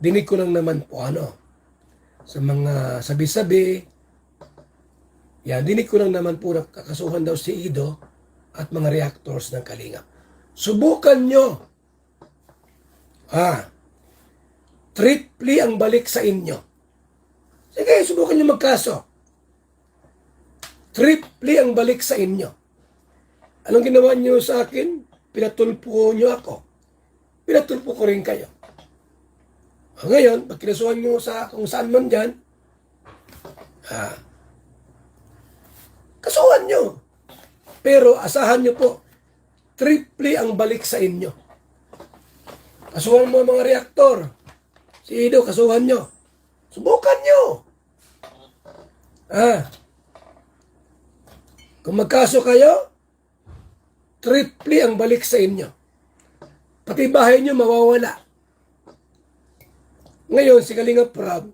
dinig ko lang naman po sa mga sabi-sabi, yan, dinig ko lang naman po na kakasuhan daw si Ido at mga reactors ng Kalingap. Subukan nyo. Triple ang balik sa inyo. Sige, subukan nyo magkaso. Triple ang balik sa inyo. Anong ginawa nyo sa akin? Pinatulpo nyo ako. Pinatulpo ko rin kayo. Ngayon, pag kinasuhan nyo sa kung saan man dyan, kasuhan nyo. Pero asahan nyo po, triple ang balik sa inyo. Kasuhan mo mga reaktor. Si Ido, kasuhan nyo. Subukan nyo. Kung magkaso kayo, triple ang balik sa inyo. Pati bahay nyo mawawala. Ngayon, si Kalingap Rab,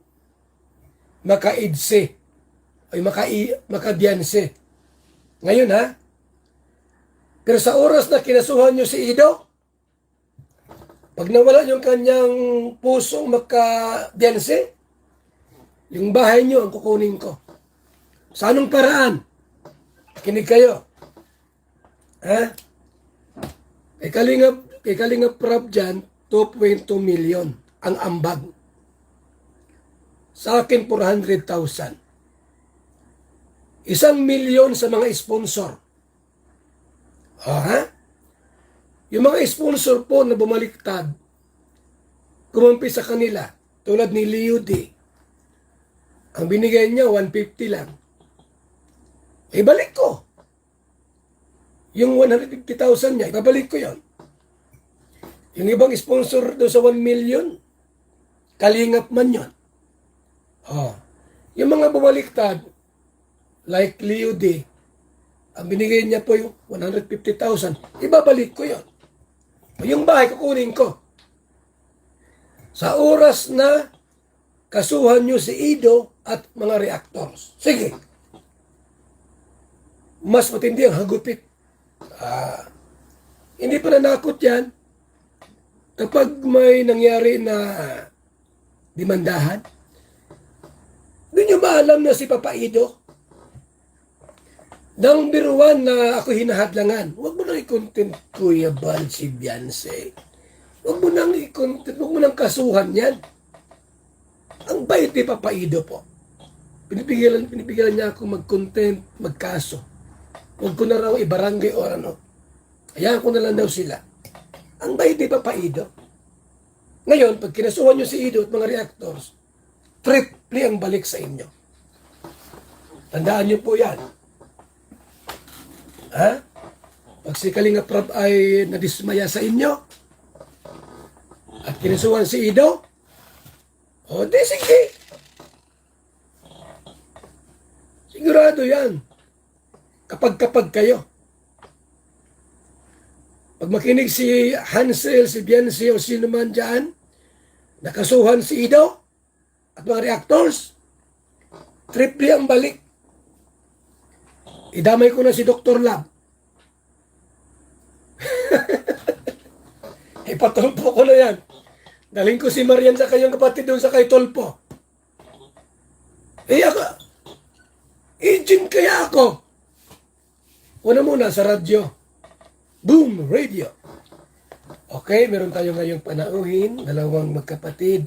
makaidse, ay makabiyanse. Ngayon pero sa oras na kinasuhan nyo si Ido, pag nawala yung kanyang pusong makabiyanse, yung bahay nyo ang kukunin ko. Sa anong paraan? Kinig kayo. Kay Kalingap Rab dyan, 2.2 million ang ambag. Sa akin, 400,000. 1 milyon sa mga sponsor. Yung mga sponsor po na bumaliktad, kumampi sa kanila, tulad ni Leo D. Ang binigay niya, 150 lang. Ibalik ko. Yung 150,000 niya, ibabalik ko yon. Yung ibang sponsor doon sa 1 million, Kalingap man yon. Yung mga bumaliktad, like Leo D, ang binigay niya po yung 150,000, ibabalik ko yon. Yung bahay, kukunin ko. Sa oras na kasuhan nyo si Ido at mga reactors. Sige. Mas matindi ang hagupit. Hindi pa nanakot yan. Kapag may nangyari na demandahan, hindi nyo ba alam na si Papa Ido? Number 1 na ako hinahadlangan. Huwag mo nang i-content, Kuya Bal, si Beyonce. Huwag mo nang i-content, huwag mo nang kasuhan yan. Ang bait ni Papa Ido po. Pinipigilan niya ako mag-content, magkaso. Huwag ko na raw ibarangay o ano. Hayaan ko na lang daw sila. Ang bait ni Papa Ido. Ngayon, pag kinasuhan nyo si Ido at mga reactors, triple ang balik sa inyo. Tandaan nyo po yan. Pag si Kalingap Rab ay nadismaya sa inyo, at kinasuhan si Ido, di sige. Sigurado yan. Kapag kayo. Pag makinig si Hansel, si Beyonce, o sino man dyan, nakasuhan si Ido at mga reactors, triple ang balik. Idamay ko na si Dr. Lab. Ipatulpo ko na yan. Daling ko si Marian sa kanyang kapatid doon sa kay Tolpo. Agent kaya ako. Una muna sa radyo. Boom! Radio. Okay, meron tayo ngayong panauhin. Dalawang magkapatid.